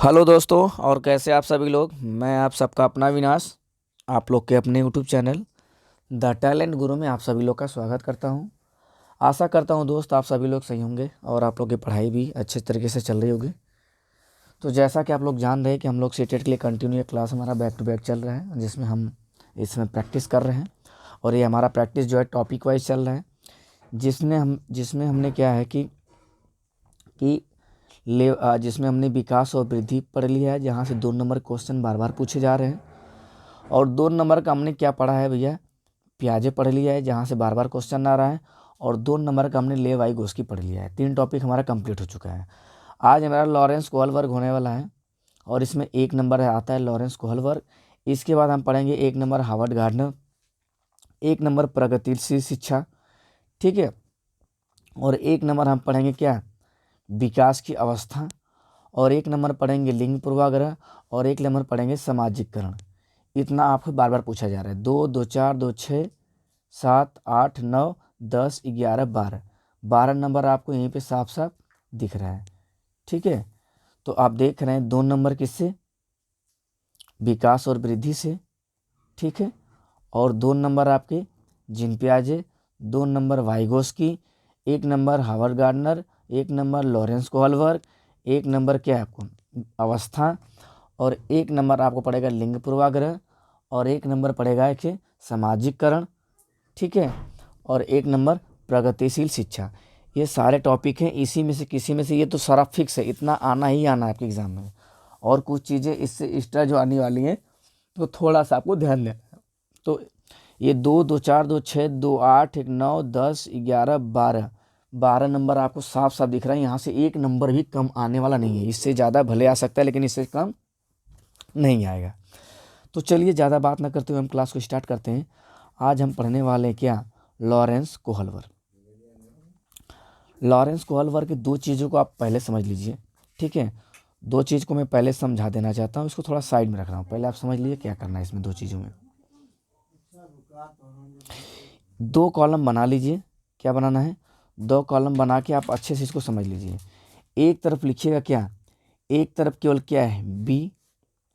Hello दोस्तों, और कैसे आप सभी लोग। मैं आप सबका अपना विनाश आप लोग के अपने यूट्यूब चैनल द टैलेंट गुरु में आप सभी लोग का स्वागत करता हूं। आशा करता हूं दोस्त आप सभी लोग सही होंगे और आप लोग की पढ़ाई भी अच्छे तरीके से चल रही होगी। तो जैसा कि आप लोग जान रहे हैं कि हम लोग सीटेट के लिए कंटिन्यू क्लास हमारा बैक टू बैक चल रहा है, जिसमें हम इसमें प्रैक्टिस कर रहे हैं। और ये हमारा प्रैक्टिस जो है टॉपिक वाइज चल रहा है, जिसमें हमने क्या है कि जिसमें हमने विकास और वृद्धि पढ़ लिया है, जहाँ से 2 नंबर क्वेश्चन बार बार पूछे जा रहे हैं। और 2 नंबर का हमने क्या पढ़ा है भैया, प्याजे पढ़ लिया है, जहाँ से बार बार क्वेश्चन आ रहा है। और 2 नंबर का हमने ले वाई गोस्की पढ़ लिया है। 3 टॉपिक हमारा कंप्लीट हो चुका है। आज हमारा लॉरेंस कोहलवर्ग होने वाला है, और इसमें 1 नंबर आता है लॉरेंस कोहलवर्ग। इसके बाद हम पढ़ेंगे 1 नंबर हार्वर्ड गार्डनर, 1 नंबर प्रगतिशील शिक्षा, ठीक है। और 1 नंबर हम पढ़ेंगे क्या, विकास की अवस्था। और 1 नंबर पढ़ेंगे लिंग पूर्वाग्रह। और 1 नंबर पढ़ेंगे सामाजिककरण। इतना आपको बार बार पूछा जा रहा है। 2 2 4 2 6 7 8 9 10 11 12 12 नंबर आपको यहीं पे साफ साफ दिख रहा है, ठीक है। तो आप देख रहे हैं 2 नंबर किससे, विकास और वृद्धि से, ठीक है। और 2 नंबर आपके जिन पियाजे, 2 number Vygotsky, 1 number Howard Gardner, 1 number Lawrence Kohlberg, 1 number क्या है आपको अवस्था। और 1 नंबर आपको पड़ेगा लिंग पूर्वाग्रह। और 1 नंबर पड़ेगा कि सामाजिककरण, ठीक है। और 1 नंबर प्रगतिशील शिक्षा। ये सारे टॉपिक हैं, इसी में से किसी में से ये तो सारा फिक्स है, इतना आना ही आना है आपके एग्जाम में। और कुछ चीज़ें इससे एक्स्ट्रा जो आने वाली हैं, तो थोड़ा सा आपको ध्यान देना है। तो ये 2 2 4 2 6 2 8 1 9 10 11 12 12 नंबर आपको साफ साफ दिख रहा है। यहाँ से 1 नंबर भी कम आने वाला नहीं है। इससे ज़्यादा भले आ सकता है, लेकिन इससे कम नहीं आएगा। तो चलिए ज़्यादा बात ना करते हुए हम क्लास को स्टार्ट करते हैं। आज हम पढ़ने वाले हैं क्या, लॉरेंस कोहलवर्ग। लॉरेंस कोहलवर्ग की 2 चीज़ों को आप पहले समझ लीजिए, ठीक है। 2 चीज़ को मैं पहले समझा देना चाहता हूँ, इसको थोड़ा साइड में रख रहा हूँ। पहले आप समझ लीजिए क्या करना है इसमें 2 चीज़ों में। 2 कॉलम बना लीजिए। क्या बनाना है, 2 कॉलम बना के आप अच्छे से इसको समझ लीजिए। एक तरफ लिखिएगा क्या, एक तरफ केवल क्या है, बी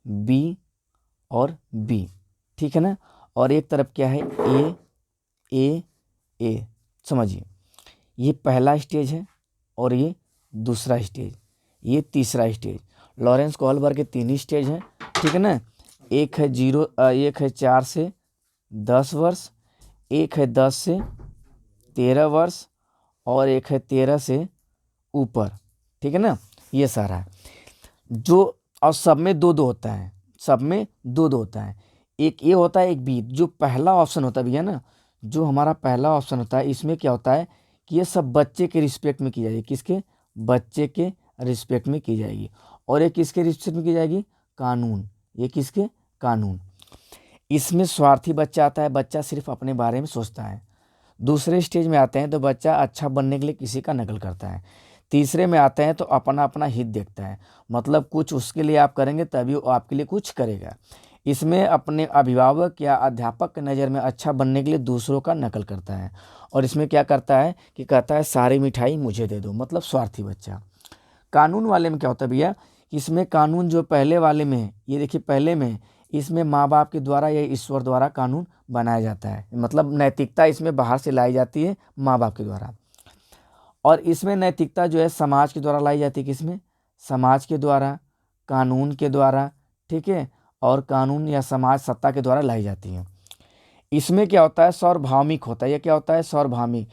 बी और बी, ठीक है ना। और एक तरफ क्या है, ए ए। समझिए, ये पहला स्टेज है और ये दूसरा स्टेज, ये तीसरा स्टेज। लॉरेंस कोहलवर्ग के 3 स्टेज हैं, ठीक है ना। एक है 4 से 10 वर्ष, एक है 10 से 13 वर्ष, और एक है 13 से ऊपर, ठीक है ना। ये सारा है जो, और सब में 2 2 होता है, सब में 2 2 होता है। एक ए होता है, एक बी। जो पहला ऑप्शन होता है भैया ना, जो हमारा पहला ऑप्शन होता है, इसमें क्या होता है कि ये सब बच्चे के रिस्पेक्ट में की जाएगी। किसके, बच्चे के रिस्पेक्ट में की जाएगी। और ये किसके रिस्पेक्ट में की जाएगी, कानून। ये किसके, कानून। इसमें स्वार्थी बच्चा आता है, बच्चा सिर्फ अपने बारे में सोचता है। दूसरे स्टेज में आते हैं तो बच्चा अच्छा बनने के लिए किसी का नकल करता है। तीसरे में आते हैं तो अपना अपना हित देखता है, मतलब कुछ उसके लिए आप करेंगे तभी वो आपके लिए कुछ करेगा। इसमें अपने अभिभावक या अध्यापक की नज़र में अच्छा बनने के लिए दूसरों का नकल करता है। और इसमें क्या करता है कि कहता है सारी मिठाई मुझे दे दो, मतलब स्वार्थी बच्चा। कानून वाले में क्या होता है भैया, इसमें कानून जो पहले वाले में है, ये देखिए पहले में, इसमें माँ बाप के द्वारा या ईश्वर द्वारा कानून बनाया जाता है, मतलब नैतिकता इसमें बाहर से लाई जाती है माँ बाप के द्वारा। और इसमें नैतिकता जो है समाज के द्वारा लाई जाती है। किसमें, समाज के द्वारा, कानून के द्वारा, ठीक है। और कानून या समाज सत्ता के द्वारा लाई जाती है। इसमें क्या होता है, सार्वभौमिक होता है। ये क्या होता है, सार्वभौमिक।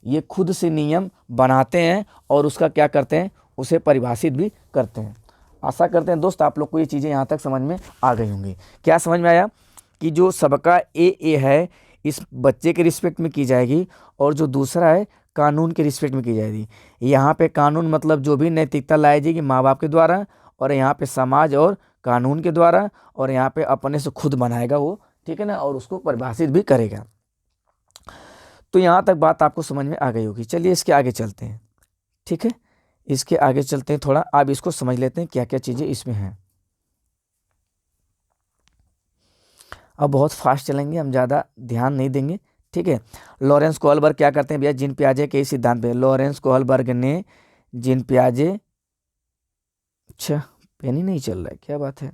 ये खुद से नियम बनाते हैं और उसका क्या करते हैं, उसे परिभाषित भी करते हैं। आशा करते हैं दोस्त आप लोग को ये चीज़ें यहाँ तक समझ में आ गई होंगी। क्या समझ में आया कि जो सबका ए है इस बच्चे के रिस्पेक्ट में की जाएगी, और जो दूसरा है कानून के रिस्पेक्ट में की जाएगी। यहाँ पे कानून मतलब जो भी नैतिकता लाई जाएगी माँ बाप के द्वारा, और यहाँ पे समाज और कानून के द्वारा, और यहाँ पे अपने से खुद बनाएगा वो, ठीक है ना, और उसको परिभाषित भी करेगा। तो यहाँ तक बात आपको समझ में आ गई होगी। चलिए इसके आगे चलते हैं, ठीक है। इसके आगे चलते हैं, थोड़ा आप इसको समझ लेते हैं क्या क्या चीज़ें इसमें हैं। अब बहुत फास्ट चलेंगे, हम ज़्यादा ध्यान नहीं देंगे, ठीक है। लॉरेंस कोहलबर्ग क्या करते हैं भैया, जीन पियाजे के सिद्धांत पे। लॉरेंस कोहलबर्ग ने जीन पियाजे अच्छा, पेन ही नहीं चल रहा है, क्या बात है।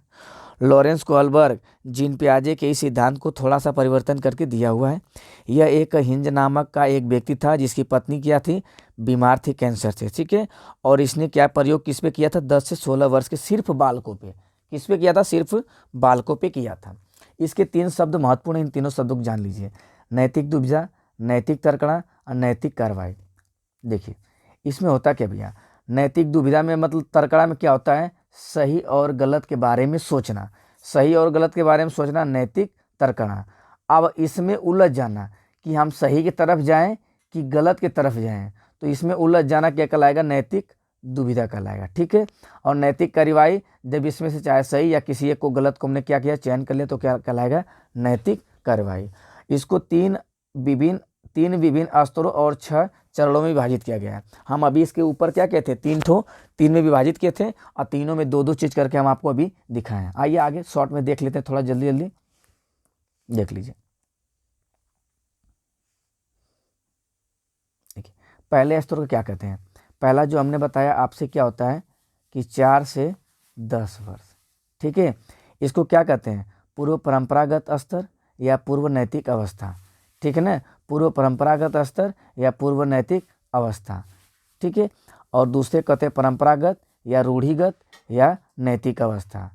लॉरेंस कोहलबर्ग जीन पियाजे के इस सिद्धांत को थोड़ा सा परिवर्तन करके दिया हुआ है। यह एक हिंज नामक का एक व्यक्ति था जिसकी पत्नी क्या थी, बीमार थी कैंसर से, ठीक है। और इसने क्या प्रयोग किस पे किया था, 10 से 16 वर्ष के सिर्फ बालकों पे। किस पे किया था, सिर्फ बालकों पे किया था। इसके 3 शब्द महत्वपूर्ण, इन तीनों शब्दों को जान लीजिए, नैतिक दुविधा, नैतिक तर्कणा और नैतिक कार्रवाई। देखिए इसमें होता क्या भैया, नैतिक दुविधा में मतलब तर्कणा में क्या होता है, सही और गलत के बारे में सोचना, सही और गलत के बारे में सोचना नैतिक तर्कणा। अब इसमें उलझ जाना कि हम सही की तरफ जाएं कि गलत की तरफ जाएं, तो इसमें उलझ जाना क्या कहलाएगा, नैतिक दुविधा कहलाएगा, ठीक है। और नैतिक कार्रवाई, जब इसमें से चाहे सही या किसी एक को गलत को हमने क्या किया, चयन कर लिया, तो क्या कहलाएगा, नैतिक कार्रवाई। इसको तीन विभिन्न स्तरों और 6 चरणों में विभाजित किया गया है। हम अभी इसके ऊपर क्या कहते हैं, 3 में विभाजित किए थे और तीनों में 2-2 चीज करके हम आपको अभी दिखाए हैं। आइए आगे शॉर्ट में देख लेते हैं, थोड़ा जल्दी जल्दी देख लीजिए। देखिए पहले स्तर को क्या कहते हैं, पहला जो हमने बताया आपसे क्या होता है कि 4 से 10 वर्ष, ठीक है। इसको क्या कहते हैं, पूर्व परंपरागत स्तर या पूर्व नैतिक अवस्था, ठीक है ना, पूर्व परंपरागत स्तर या पूर्व नैतिक अवस्था, ठीक है। और दूसरे कहते हैं परंपरागत या रूढ़िगत या नैतिक अवस्था,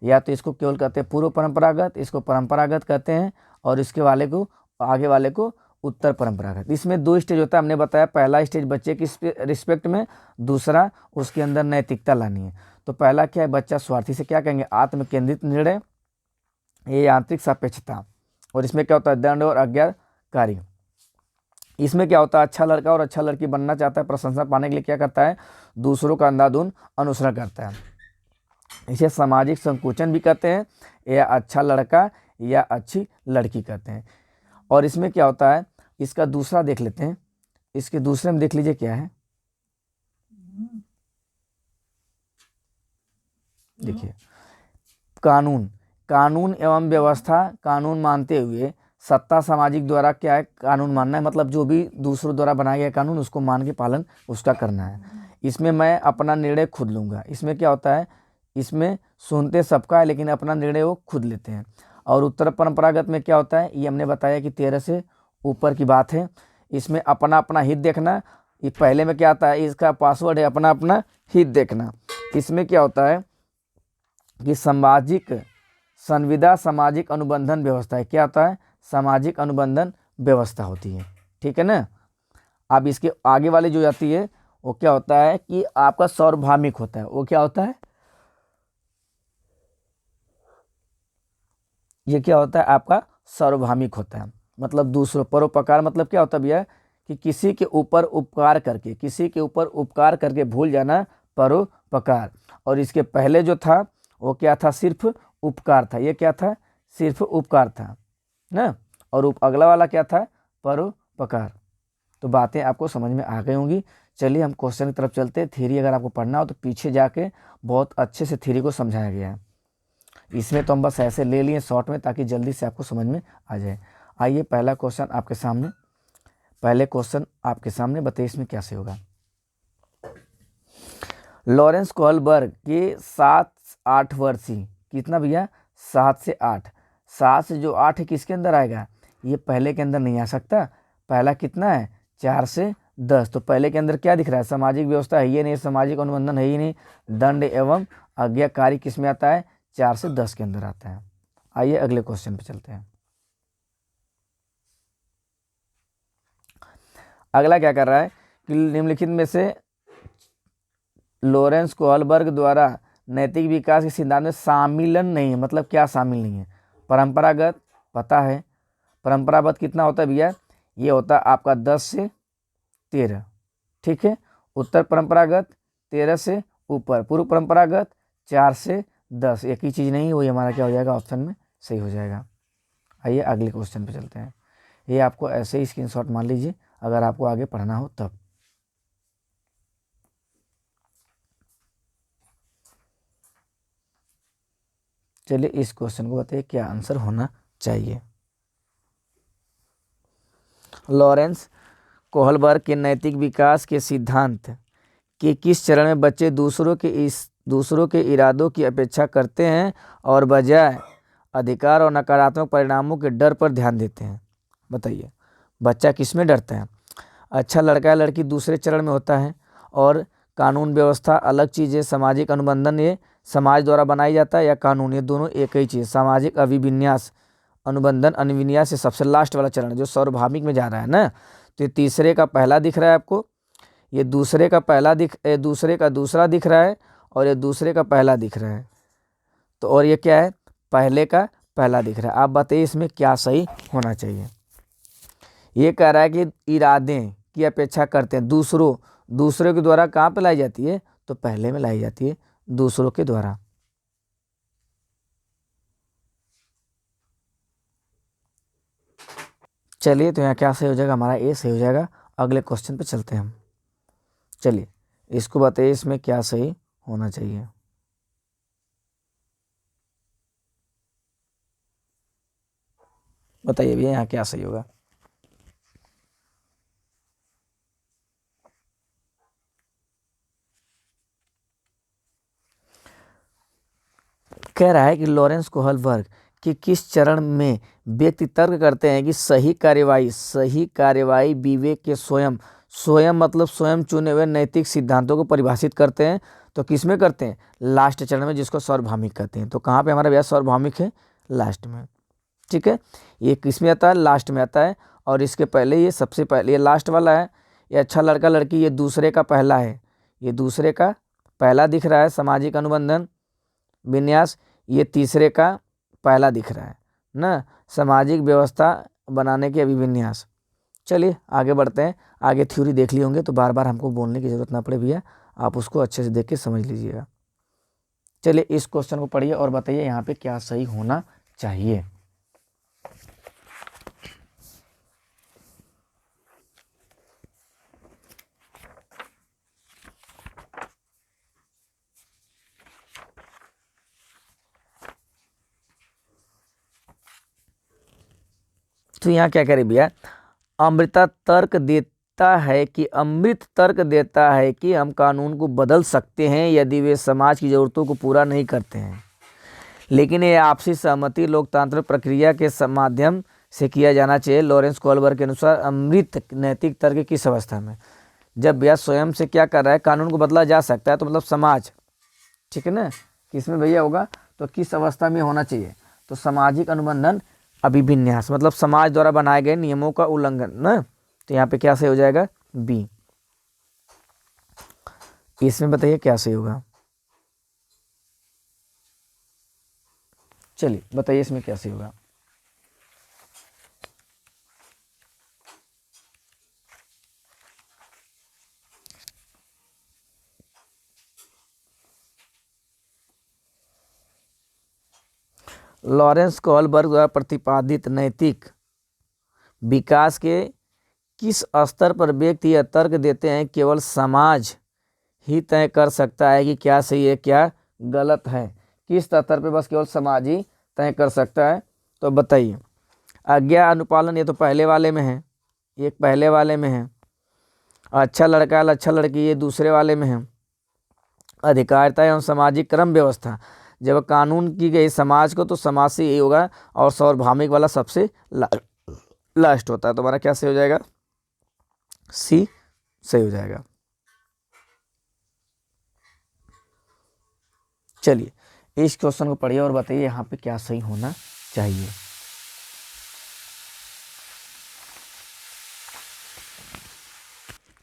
या तो इसको केवल कहते हैं पूर्व परंपरागत, इसको परंपरागत कहते हैं, और इसके वाले को, आगे वाले को उत्तर परंपरागत। इसमें 2 स्टेज होता है, हमने बताया पहला स्टेज बच्चे की रिस्पेक्ट में, दूसरा उसके अंदर नैतिकता लानी है। तो पहला क्या है, बच्चा स्वार्थी से क्या कहेंगे, आत्म केंद्रित निर्णय, ये आंतरिक सापेक्षता। और इसमें क्या होता है, दंड और आज्ञाकारी। इसमें क्या होता है, अच्छा लड़का और अच्छा लड़की बनना चाहता है, प्रशंसा पाने के लिए क्या करता है, दूसरों का अंधाधुंध अनुसरण करता है। इसे सामाजिक संकुचन भी कहते हैं, या अच्छा लड़का या अच्छी लड़की कहते हैं। और इसमें क्या होता है, इसका दूसरा देख लेते हैं, इसके दूसरे में देख लीजिए क्या है, देखिए कानून एवं व्यवस्था, कानून मानते हुए सत्ता सामाजिक द्वारा क्या है, कानून मानना है, मतलब जो भी दूसरों द्वारा बनाया गया कानून उसको मान के पालन उसका करना है। इसमें मैं अपना निर्णय खुद लूँगा, इसमें क्या होता है, इसमें सुनते सबका है लेकिन अपना निर्णय वो खुद लेते हैं। और उत्तर परंपरागत में क्या होता है, ये हमने बताया कि 13 से ऊपर की बात है। इसमें अपना अपना हित देखना, ये पहले में क्या आता है, इसका पासवर्ड है अपना अपना हित देखना। इसमें क्या होता है कि सामाजिक संविदा, सामाजिक अनुबंधन व्यवस्था है, क्या होता है, सामाजिक अनुबंधन व्यवस्था होती है, ठीक है ना। अब इसके आगे वाली जो जाती है वो क्या होता है कि आपका सार्वभौमिक होता है, वो क्या होता है, ये क्या होता है आपका सार्वभौमिक होता है, मतलब दूसरों, परोपकार मतलब क्या होता है भैया, कि किसी के ऊपर उपकार करके, किसी के ऊपर उपकार करके भूल जाना, परोपकार। और इसके पहले जो था वो क्या था, सिर्फ उपकार था, ये क्या था, सिर्फ उपकार था ना। और अगला वाला क्या था, परोपकार। तो बातें आपको समझ में आ गई होंगी। चलिए हम क्वेश्चन की तरफ चलते हैं। थ्योरी अगर आपको पढ़ना हो तो पीछे जाके बहुत अच्छे से थ्योरी को समझाया गया है। इसमें तो हम बस ऐसे ले लिए शॉर्ट में ताकि जल्दी से आपको समझ में आ जाए। आइए पहला क्वेश्चन आपके सामने, पहले क्वेश्चन आपके सामने, बताइए इसमें कैसे होगा। लॉरेंस कोहलबर्ग के 7-8 वर्षीय, कितना भैया, 7 से 8, 7 से जो 8 है किसके अंदर आएगा, ये पहले के अंदर नहीं आ सकता। पहला कितना है, 4 से 10, तो पहले के अंदर क्या दिख रहा है, सामाजिक व्यवस्था है ही नहीं, सामाजिक अनुबंधन है ही नहीं, दंड एवं आज्ञाकारी किस में आता है, 4 से 10 के अंदर आता है। आइए अगले क्वेश्चन पे चलते हैं। अगला क्या कर रहा है कि निम्नलिखित में से लॉरेंस कोहलबर्ग द्वारा नैतिक विकास के सिद्धांत में शामिलन नहीं है, मतलब क्या शामिल नहीं है, परंपरागत पता है, परंपरागत कितना होता है भैया, ये होता है आपका 10 से 13, ठीक है। उत्तर परंपरागत 13 से ऊपर, पूर्व परंपरागत 4 से 10, एक ही चीज़ नहीं, वही हमारा क्या हो जाएगा, ऑप्शन में सही हो जाएगा। आइए अगले क्वेश्चन पे चलते हैं। ये आपको ऐसे ही स्क्रीनशॉट मान लीजिए अगर आपको आगे पढ़ना हो तब। चलिए इस क्वेश्चन को बताइए क्या आंसर होना चाहिए। लॉरेंस कोहलबर्ग के नैतिक विकास के सिद्धांत के किस चरण में बच्चे दूसरों के दूसरों के इरादों की अपेक्षा करते हैं और बजाय अधिकार और नकारात्मक परिणामों के डर पर ध्यान देते हैं। बताइए बच्चा किस में डरता है? अच्छा लड़का या लड़की दूसरे चरण में होता है, और कानून व्यवस्था अलग चीज़ है। सामाजिक अनुबंधन ये समाज द्वारा बनाई जाता है, या कानून, ये दोनों एक ही चीज़। सामाजिक अभिविन्यास, अनुबंधन अभिविन्यास ये सबसे लास्ट वाला चरण है जो सार्वभौमिक में जा रहा है ना। तो ये तीसरे का पहला दिख रहा है आपको, ये दूसरे का दूसरे का दूसरा दिख रहा है, और ये दूसरे का पहला दिख रहा है। तो और ये क्या है? पहले का पहला दिख रहा है। आप बताइए इसमें क्या सही होना चाहिए? ये कह रहा है कि इरादे की अपेक्षा करते हैं, दूसरों के द्वारा कहाँ पे लाई जाती है? तो पहले में लाई जाती है, दूसरों के द्वारा। चलिए तो यहाँ क्या सही हो जाएगा? हमारा ए सही हो जाएगा। अगले क्वेश्चन पे चलते हैं हम। चलिए इसको बताइए इसमें क्या सही होना चाहिए? बताइए भैया यहाँ क्या सही होगा? कह रहा है कि लॉरेंस कोहल वर्ग कि किस चरण में व्यक्ति तर्क करते हैं कि सही कार्यवाही विवेक के स्वयं मतलब स्वयं चुने हुए नैतिक सिद्धांतों को परिभाषित करते हैं। तो किस में करते हैं? लास्ट चरण में, जिसको सार्वभौमिक कहते हैं। तो कहाँ पे हमारा भैया सार्वभौमिक है? लास्ट में। ठीक है, ये किस में आता है? लास्ट में आता है। और इसके पहले ये सबसे पहले ये लास्ट वाला है। ये अच्छा लड़का लड़की ये दूसरे का पहला है, ये दूसरे का पहला दिख रहा है। सामाजिक अनुबंधन विन्यास ये तीसरे का पहला दिख रहा है ना। सामाजिक व्यवस्था बनाने के अभिविन्यास। चलिए आगे बढ़ते हैं। आगे थ्योरी देख लिए होंगे तो बार बार हमको बोलने की ज़रूरत ना पड़े भैया, आप उसको अच्छे से देख के समझ लीजिएगा। चलिए इस क्वेश्चन को पढ़िए और बताइए यहाँ पे क्या सही होना चाहिए। तो यहाँ क्या करें भैया? अमृत तर्क देता है कि हम कानून को बदल सकते हैं यदि वे समाज की ज़रूरतों को पूरा नहीं करते हैं, लेकिन ये आपसी सहमति लोकतांत्रिक प्रक्रिया के माध्यम से किया जाना चाहिए। लॉरेंस कोहलबर्ग के अनुसार अमृत नैतिक तर्क किस अवस्था में? जब भैया स्वयं से क्या कर रहा है? कानून को बदला जा सकता है, तो मतलब समाज, ठीक है ना, किसमें भैया होगा? तो किस अवस्था में होना चाहिए? तो सामाजिक अनुबंधन अभिविन्यास, मतलब समाज द्वारा बनाए गए नियमों का उल्लंघन ना। तो यहाँ पे क्या सही हो जाएगा? बी। इसमें बताइए क्या सही होगा? चलिए बताइए इसमें क्या सही होगा? लॉरेंस कोहलबर्ग द्वारा प्रतिपादित नैतिक विकास के किस स्तर पर व्यक्ति यह तर्क देते हैं केवल समाज ही तय कर सकता है कि क्या सही है क्या गलत है? किस स्तर पे बस केवल समाज ही तय कर सकता है? तो बताइए। आज्ञा अनुपालन ये तो पहले वाले में है, एक पहले वाले में है। अच्छा लड़का अच्छा लड़की ये दूसरे वाले में है। अधिकारिता एवं सामाजिक क्रम व्यवस्था, जब कानून की गई समाज को तो समाज से यही होगा, और सार्वभौमिक वाला सबसे लास्ट होता है। तो हमारा क्या सही हो जाएगा? सी सही हो जाएगा। चलिए इस क्वेश्चन को पढ़िए और बताइए यहाँ पे क्या सही होना चाहिए।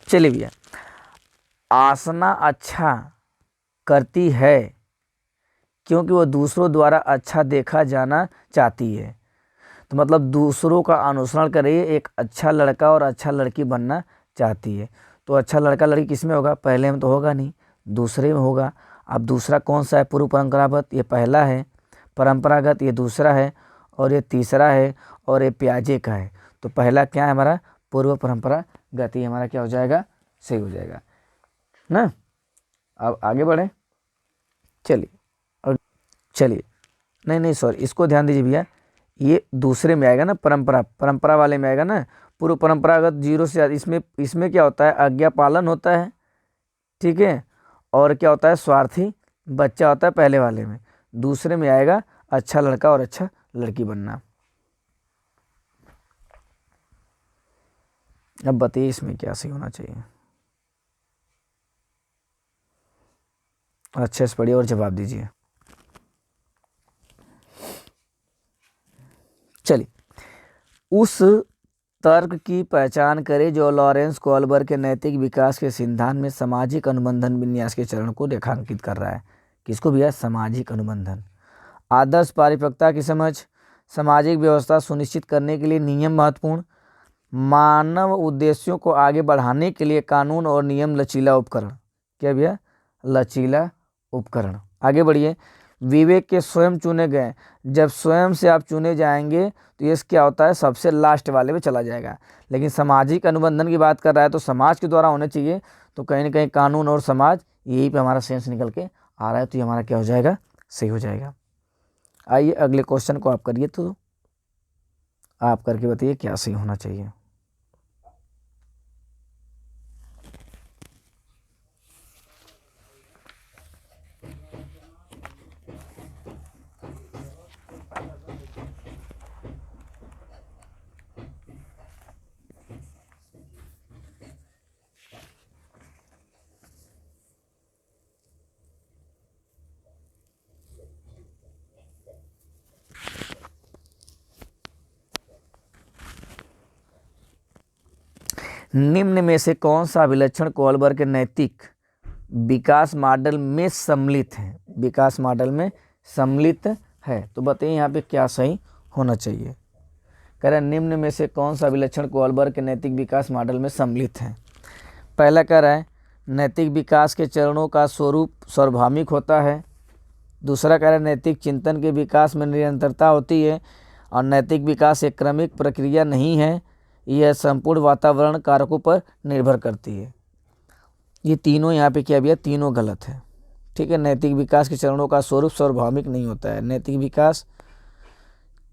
चलिए भैया, आसना अच्छा करती है क्योंकि वो दूसरों द्वारा अच्छा देखा जाना चाहती है। तो मतलब दूसरों का अनुसरण कर रही है, एक अच्छा लड़का और अच्छा लड़की बनना चाहती है। तो अच्छा लड़का लड़की किस में होगा? पहले में तो होगा नहीं, दूसरे में होगा। अब दूसरा कौन सा है? पूर्व परंपरागत ये पहला है, परंपरागत ये दूसरा है, और ये तीसरा है, और ये प्याजे का है। तो पहला क्या है हमारा? पूर्व परंपरागत। ये हमारा क्या हो जाएगा? सही हो जाएगा ना। अब आगे बढ़े। चलिए और चलिए नहीं सॉरी, इसको ध्यान दीजिए भैया, ये दूसरे में आएगा ना, परंपरा वाले में आएगा ना। पूर्व परंपरागत 0 से इसमें क्या होता है? आज्ञा पालन होता है, ठीक है, और क्या होता है? स्वार्थी बच्चा होता है पहले वाले में, दूसरे में आएगा अच्छा लड़का और अच्छा लड़की बनना। अब बताइए इसमें क्या सही होना चाहिए, अच्छे से पढ़िए और जवाब दीजिए। चलिए, उस तर्क की पहचान करें जो लॉरेंस कोल्बर के नैतिक विकास के सिद्धांत में सामाजिक अनुबंधन विन्यास के चरण को रेखांकित कर रहा है। किसको भी है? सामाजिक अनुबंधन। आदर्श पारिपक्वता की समझ, सामाजिक व्यवस्था सुनिश्चित करने के लिए नियम महत्वपूर्ण, मानव उद्देश्यों को आगे बढ़ाने के लिए कानून और नियम लचीला उपकरण। क्या भैया? लचीला उपकरण। आगे बढ़िए। विवेक के स्वयं चुने गए, जब स्वयं से आप चुने जाएंगे तो ये क्या होता है? सबसे लास्ट वाले में चला जाएगा। लेकिन सामाजिक अनुबंधन की बात कर रहा है तो समाज के द्वारा होने चाहिए, तो कहीं ना कहीं कानून और समाज, यही पे हमारा सेंस निकल के आ रहा है, तो ये हमारा क्या हो जाएगा? सही हो जाएगा। आइए अगले क्वेश्चन को आप करिए, तो आप करके बताइए क्या सही होना चाहिए। निम्न में से कौन सा अभिलक्षण कोल्बर के नैतिक विकास मॉडल में सम्मिलित है? विकास मॉडल में सम्मिलित है, तो बताइए यहाँ पे क्या सही होना चाहिए। कह रहा है निम्न में से कौन सा अभिलक्षण कोल्बर के नैतिक विकास मॉडल में सम्मिलित है। पहला कह रहा है नैतिक विकास के चरणों का स्वरूप सार्वभौमिक होता है। दूसरा कह रहा है नैतिक चिंतन के विकास में निरंतरता होती है, और नैतिक विकास एक क्रमिक प्रक्रिया नहीं है, यह संपूर्ण वातावरण कारकों पर निर्भर करती है। ये तीनों यहाँ पे क्या भैया? तीनों गलत है। ठीक है, नैतिक विकास के चरणों का स्वरूप सार्वभौमिक नहीं होता है। नैतिक विकास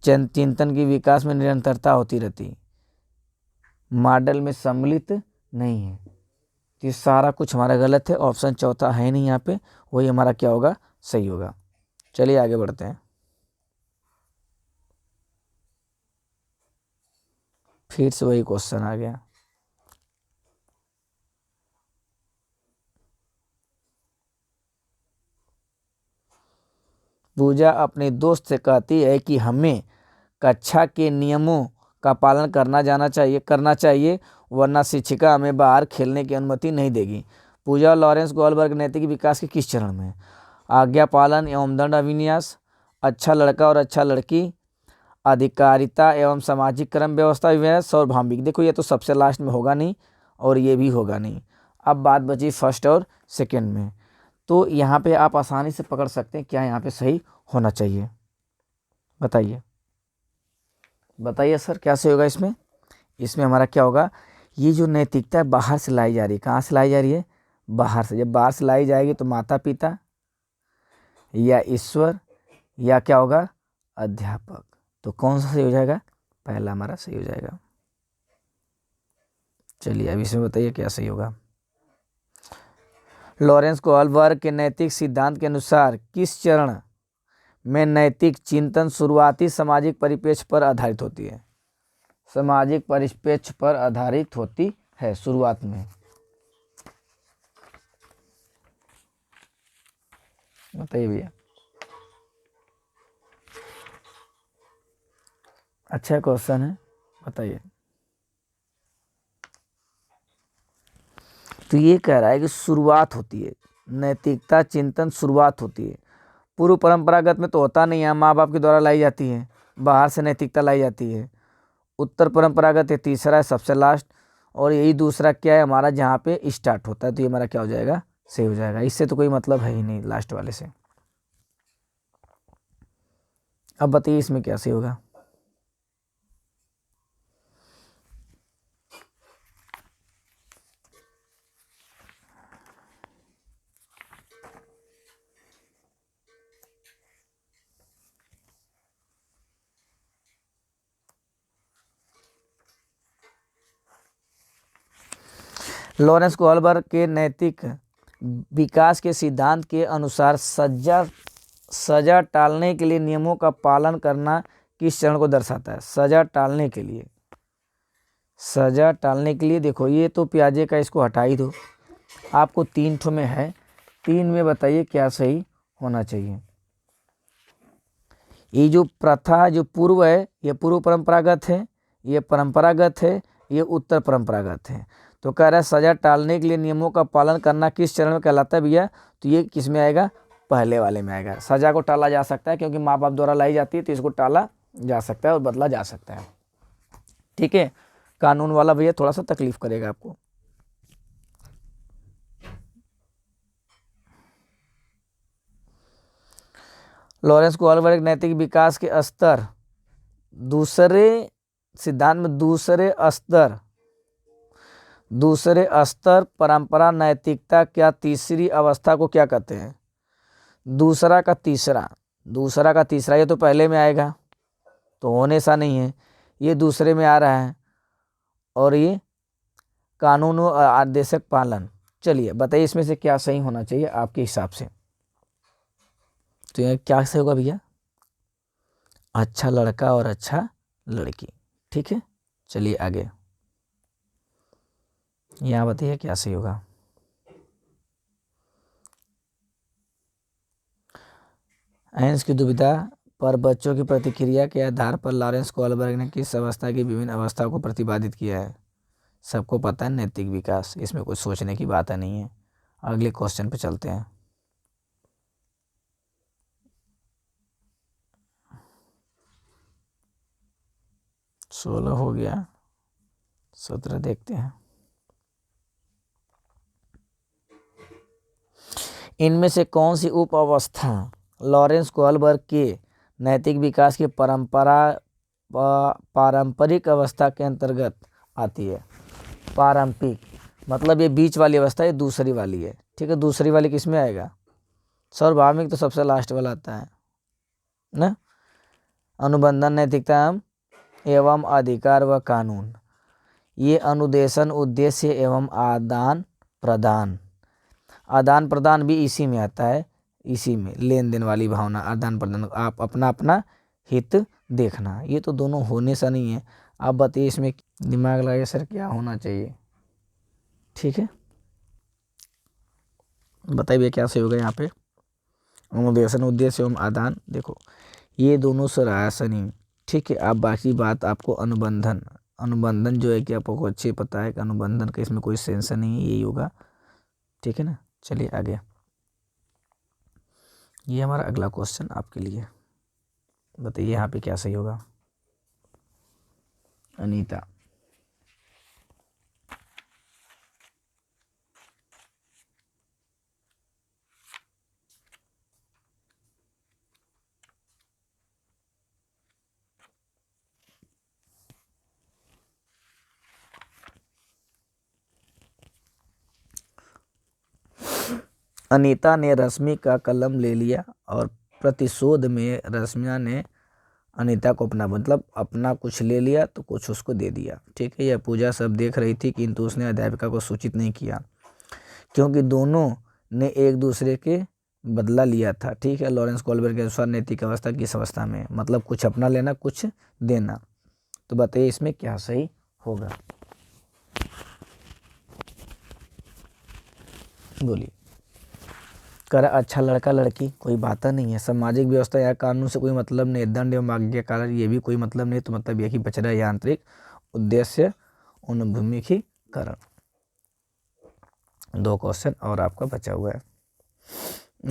चिंतन के विकास में निरंतरता होती रहती, मॉडल में सम्मिलित नहीं है। ये सारा कुछ हमारा गलत है, ऑप्शन चौथा है नहीं यहाँ पे, वही हमारा क्या होगा? सही होगा। चलिए आगे बढ़ते हैं। फिर से वही क्वेश्चन आ गया। पूजा अपने दोस्त से कहती है कि हमें कक्षा के नियमों का पालन करना चाहिए, वरना शिक्षिका हमें बाहर खेलने की अनुमति नहीं देगी। पूजा और लॉरेंस गोल्डबर्ग नैतिक विकास के किस चरण में? आज्ञा पालन एवं दंड अभिन्यास, अच्छा लड़का और अच्छा लड़की, अधिकारिता एवं सामाजिक क्रम व्यवस्था विन्यास, सार्वभौमिक। देखो ये तो सबसे लास्ट में होगा नहीं, और ये भी होगा नहीं। अब बात बची फर्स्ट और सेकेंड में, तो यहाँ पे आप आसानी से पकड़ सकते हैं क्या यहाँ पे सही होना चाहिए। बताइए बताइए सर क्या सही होगा इसमें? इसमें हमारा क्या होगा? ये जो नैतिकता बाहर से लाई जा रही है, कहाँ से लाई जा रही है? बाहर से। जब बाहर से लाई जाएगी तो माता पिता या ईश्वर या क्या होगा? अध्यापक। तो कौन सा सही हो जाएगा? पहला हमारा सही हो जाएगा। चलिए अब इसमें बताइए क्या सही होगा। लॉरेंस कोल्बर के नैतिक सिद्धांत के अनुसार किस चरण में नैतिक चिंतन शुरुआती सामाजिक परिप्रेक्ष्य पर आधारित होती है? सामाजिक परिप्रेक्ष्य पर आधारित होती है शुरुआत में। बताइए भैया। अच्छा क्वेश्चन है, बताइए। तो ये कह रहा है कि शुरुआत होती है, नैतिकता चिंतन शुरुआत होती है। पूर्व परंपरागत में तो होता नहीं है, माँ बाप के द्वारा लाई जाती है, बाहर से नैतिकता लाई जाती है। उत्तर परंपरागत ये तीसरा है, सबसे लास्ट, और यही दूसरा क्या है हमारा, जहाँ पे स्टार्ट होता है। तो ये हमारा क्या हो जाएगा? सही हो जाएगा। इससे तो कोई मतलब है ही नहीं लास्ट वाले से। अब बताइए इसमें क्या सही होगा। लॉरेंस कोल्बर के नैतिक विकास के सिद्धांत के अनुसार सजा टालने के लिए नियमों का पालन करना किस चरण को दर्शाता है? सजा टालने के लिए, सजा टालने के लिए देखो ये तो प्याजे का, इसको हटा ही दो। आपको 3 ठो में है, 3 में बताइए क्या सही होना चाहिए। ये जो प्रथा जो पूर्व है ये पूर्व परंपरागत है, ये परंपरागत है, ये उत्तर परंपरागत है। तो कह रहा है सजा टालने के लिए नियमों का पालन करना किस चरण में कहलाता है भैया? तो ये किस में आएगा? पहले वाले में आएगा। सजा को टाला जा सकता है क्योंकि माँ बाप द्वारा लाई जाती है, तो इसको टाला जा सकता है और बदला जा सकता है। ठीक है, कानून वाला भैया थोड़ा सा तकलीफ करेगा आपको। लॉरेंस कोहलबर्ग नैतिक विकास के स्तर, दूसरे सिद्धांत में दूसरे स्तर परंपरा नैतिकता क्या तीसरी अवस्था को क्या कहते हैं? दूसरा का तीसरा, ये तो पहले में आएगा तो होने सा नहीं है, ये दूसरे में आ रहा है। और ये कानून व आदेशक पालन। चलिए बताइए इसमें से क्या सही होना चाहिए आपके हिसाब से? तो ये क्या सही होगा भैया? अच्छा लड़का और अच्छा लड़की। ठीक है, चलिए आगे, यहाँ बताइए क्या सही होगा। एंस की दुविधा पर बच्चों की प्रतिक्रिया के आधार पर लॉरेंस कोहलबर्ग ने किस अवस्था की विभिन्न अवस्थाओं को प्रतिपादित किया है? सबको पता है नैतिक विकास, इसमें कुछ सोचने की बात नहीं है। अगले क्वेश्चन पे चलते हैं। सोलह हो गया, 17 देखते हैं। इनमें से कौन सी उप अवस्था लॉरेंस कोहलबर्ग के नैतिक विकास की पारंपरिक अवस्था के अंतर्गत आती है? पारंपरिक मतलब ये बीच वाली अवस्था, ये दूसरी वाली है। ठीक है, दूसरी वाली किस में आएगा? सार्वभौमिक तो सबसे लास्ट वाला आता है ना। अनुबंधन नैतिकता एवं अधिकार व कानून, ये अनुदेशन उद्देश्य एवं आदान प्रदान भी इसी में आता है। इसी में लेन देन वाली भावना, आदान प्रदान, आप अपना अपना हित देखना, ये तो दोनों होने सा नहीं है। आप बताइए इसमें दिमाग लगाइए सर क्या होना चाहिए? ठीक है, बताइए क्या सही होगा यहाँ पे? अनुदेशन उद्देश्य एवं आदान, देखो ये दोनों सरासनी। ठीक है, आप बाकी बात आपको अनुबंधन जो है कि आपको अच्छे पता है कि अनुबंधन का इसमें कोई सेंस नहीं है, यही होगा। ठीक है ना, चलिए आगे, ये हमारा अगला क्वेश्चन आपके लिए। बताइए यहाँ पे क्या सही होगा? अनीता, अनीता ने रश्मि का कलम ले लिया और प्रतिशोध में रश्मिया ने अनीता को अपना कुछ ले लिया तो कुछ उसको दे दिया। ठीक है, यह पूजा सब देख रही थी किंतु उसने अध्यापिका को सूचित नहीं किया क्योंकि दोनों ने एक दूसरे के बदला लिया था। ठीक है, लॉरेंस कोहलबर्ग के अनुसार नैतिक अवस्था किस अवस्था में? मतलब कुछ अपना लेना कुछ देना। तो बताइए इसमें क्या सही होगा? बोलिए। कर अच्छा लड़का लड़की कोई बात नहीं है। सामाजिक व्यवस्था या कानून से कोई मतलब नहीं। दंड एवं आज्ञाकार ये भी कोई मतलब नहीं। तो मतलब यह कि बच रहा है यांत्रिक उद्देश्य उन्मुखीकरण। 2 क्वेश्चन और आपका बचा हुआ है,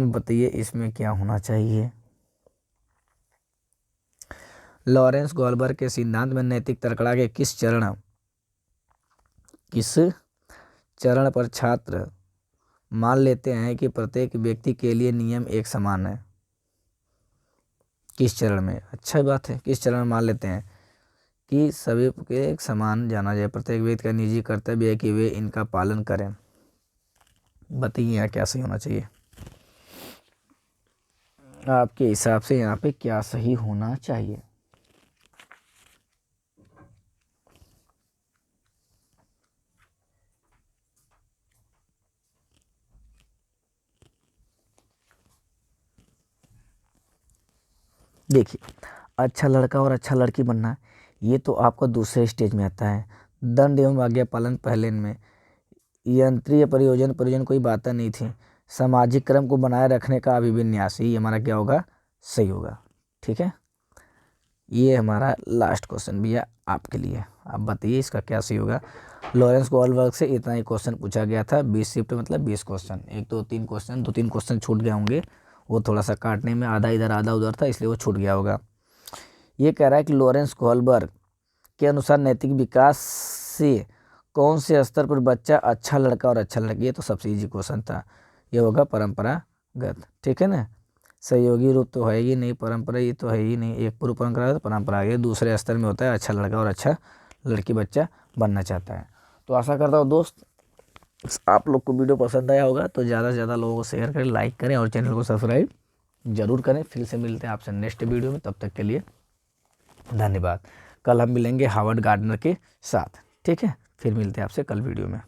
बताइए इसमें क्या होना चाहिए? लॉरेंस कोहलबर्ग के सिद्धांत में नैतिक तर्कड़ा के किस चरण पर छात्र मान लेते हैं कि प्रत्येक व्यक्ति के लिए नियम एक समान है? किस चरण में? अच्छा बात है, किस चरण में मान लेते हैं कि सभी के एक समान जाना जाए, प्रत्येक व्यक्ति का निजी कर्तव्य है कि वे इनका पालन करें। बताइए यहाँ क्या सही होना चाहिए आपके हिसाब से? यहाँ पे क्या सही होना चाहिए? देखिए, अच्छा लड़का और अच्छा लड़की बनना ये तो आपका दूसरे स्टेज में आता है। दंड एवं आज्ञा पालन पहले में। यंत्रीय प्रयोजन कोई बात नहीं थी। सामाजिक क्रम को बनाए रखने का अभिविन्यास, ये हमारा क्या होगा, सही होगा। ठीक है, ये हमारा लास्ट क्वेश्चन भी है आपके लिए। आप बताइए इसका क्या सही होगा। लॉरेंस गोल्डबर्ग से इतना ही क्वेश्चन पूछा गया था। 20 शिफ्ट मतलब 20 क्वेश्चन, एक दो तीन क्वेश्चन, दो तीन क्वेश्चन छूट गए होंगे, वो थोड़ा सा काटने में आधा इधर आधा उधर था, इसलिए वो छूट गया होगा। ये कह रहा है कि लॉरेंस गोल्डबर्ग के अनुसार नैतिक विकास से कौन से स्तर पर बच्चा अच्छा लड़का और अच्छा लड़की, ये तो सबसे इजी क्वेश्चन था। ये होगा परंपरागत। ठीक है ना, सहयोगी रूप तो है ही नहीं, परंपरा ये तो है ही नहीं, एक पूर्व परंपरागत परंपरा, ये दूसरे स्तर में होता है अच्छा लड़का और अच्छा लड़की बच्चा बनना चाहता है। तो आशा करता हूँ दोस्त आप लोग को वीडियो पसंद आया होगा, तो ज़्यादा से ज़्यादा लोगों को शेयर करें, लाइक करें और चैनल को सब्सक्राइब जरूर करें। फिर से मिलते हैं आपसे नेक्स्ट वीडियो में, तब तक के लिए धन्यवाद। कल हम मिलेंगे हावर्ड गार्डनर के साथ। ठीक है, फिर मिलते हैं आपसे कल वीडियो में।